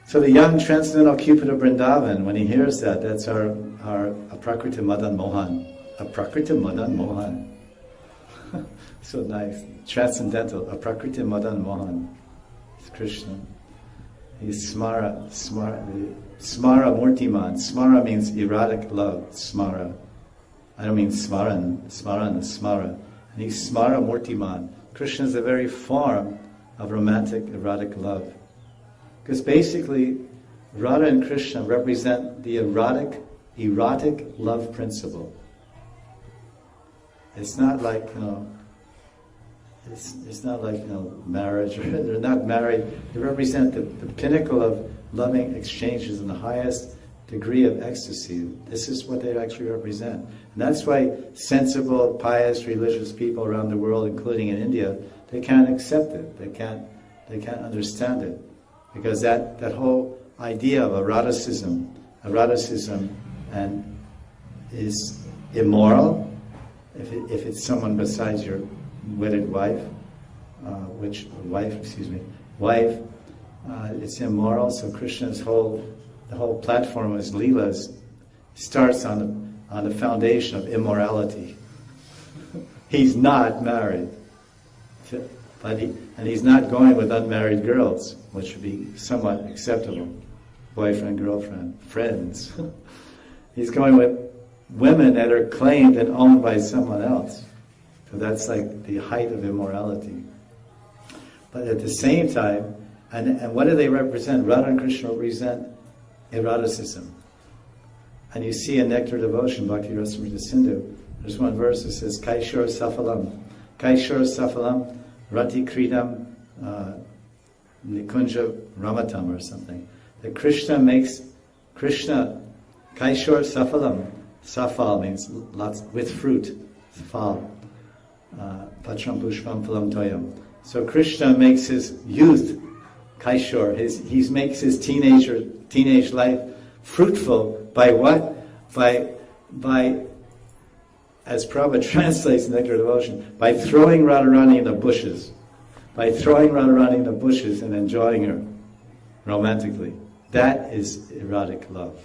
So the young transcendental Cupid of Vrindavan, when he hears that, that's our Aprakrita Madan Mohan. Aprakrita Madan Mohan. So nice. Transcendental. Aprakrita Madan Mohan. It's Krishna. He's Smara. Smara Murtiman. Smara means erotic love. Smara. I don't mean Smaran. Smaran is Smara. And he's Smara Murtiman. Krishna is the very form of romantic, erotic love. Because basically, Radha and Krishna represent the erotic love principle. It's not like, it's not like, marriage, or they're not married. They represent the pinnacle of loving exchanges in the highest degree of ecstasy. This is what they actually represent. And that's why sensible, pious, religious people around the world, including in India, they can't accept it. They can't understand it. Because that whole idea of eroticism and is immoral if it's someone besides your wedded wife, it's immoral. So Krishna's the whole platform of his lilas starts on the foundation of immorality. He's not married, and he's not going with unmarried girls, which would be somewhat acceptable. Boyfriend, girlfriend, friends. He's going with women that are claimed and owned by someone else. So that's like the height of immorality. But at the same time, and what do they represent? Radha and Krishna represent eroticism. And you see in Nectar Devotion, Bhakti Rasamrita Sindhu, there's one verse that says, Kaishor Safalam, Rati Kridam, Nikunja Ramatam or something. That Krishna, Kaishor Safalam, Safal means lots, with fruit, Safal, Patram Pushpam Phalam Toyam. So Krishna makes his youth, Kaishor, he makes his teenage life fruitful by what? By as Prabhupada translates in Nectar Devotion, by throwing Radharani in the bushes. By throwing Radharani in the bushes and enjoying her romantically. That is erotic love.